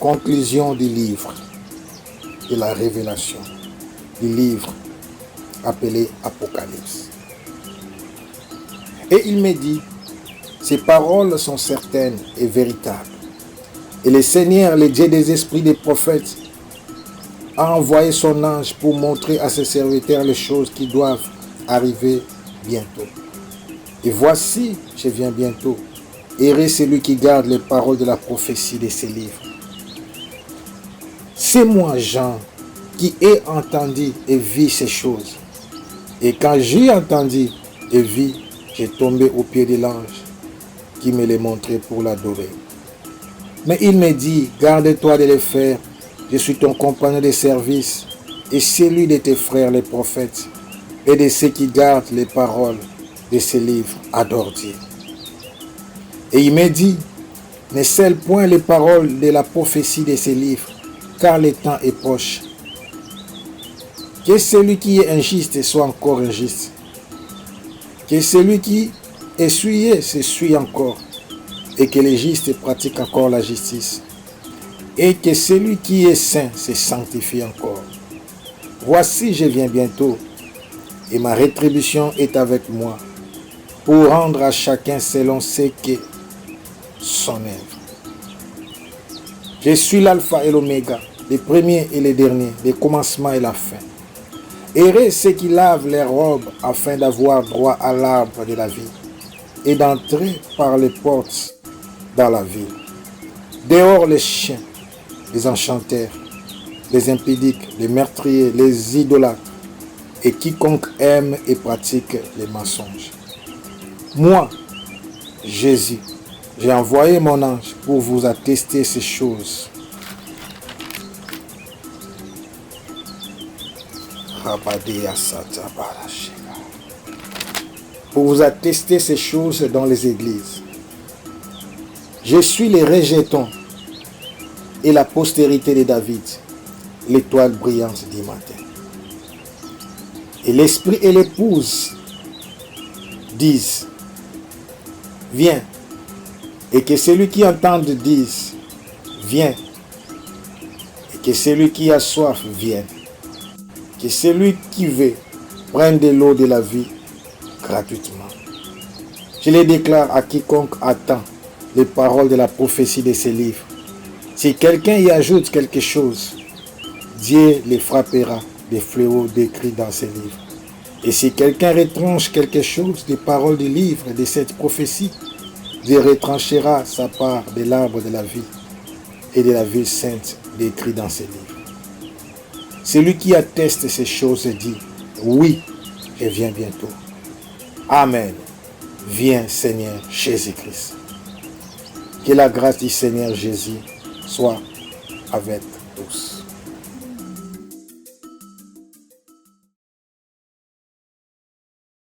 conclusion du livre de la révélation, du livre appelé Apocalypse. Et il me dit, ces paroles sont certaines et véritables. Et le Seigneur, le Dieu des esprits des prophètes, a envoyé son ange pour montrer à ses serviteurs les choses qui doivent arriver bientôt. Et voici, je viens bientôt. Heureux celui qui garde les paroles de la prophétie de ces livres. C'est moi, Jean, qui ai entendu et vu ces choses. Et quand j'ai entendu et vu, j'ai tombé aux pieds de l'ange qui me les montrait pour l'adorer. Mais il me dit, garde-toi de les faire. Je suis ton compagnon de service et celui de tes frères les prophètes et de ceux qui gardent les paroles de ces livres. Adore Dieu. Et il me dit, ne scelle point les paroles de la prophétie de ces livres, car le temps est proche. Que celui qui est injuste soit encore injuste. Que celui qui est souillé se souille encore. Et que les justes pratiquent encore la justice. Et que celui qui est saint se sanctifie encore. Voici, je viens bientôt, et ma rétribution est avec moi, pour rendre à chacun selon ce qu'est son œuvre. Je suis l'alpha et l'oméga, le premier et le dernier, le commencement et la fin. Heureux ceux qui lavent leurs robes afin d'avoir droit à l'arbre de la vie et d'entrer par les portes dans la ville. Dehors les chiens, les enchanteurs, les impudiques, les meurtriers, les idolâtres et quiconque aime et pratique les mensonges. Moi, Jésus, j'ai envoyé mon ange pour vous attester ces choses. Pour vous attester ces choses dans les églises. Je suis le rejeton et la postérité de David, l'étoile brillante du matin. Et l'esprit et l'épouse disent, viens. Et que celui qui entende dise, viens. Et que celui qui a soif vienne. Que celui qui veut prenne de l'eau de la vie gratuitement. Je les déclare à quiconque attend les paroles de la prophétie de ces livres. Si quelqu'un y ajoute quelque chose, Dieu les frappera des fléaux décrits dans ces livres. Et si quelqu'un retranche quelque chose des paroles du livre de cette prophétie, Dieu retranchera sa part de l'arbre de la vie et de la vie sainte décrit dans ces livres. Celui qui atteste ces choses dit, oui, je viens bientôt. Amen. Viens, Seigneur Jésus-Christ. Que la grâce du Seigneur Jésus soit avec tous.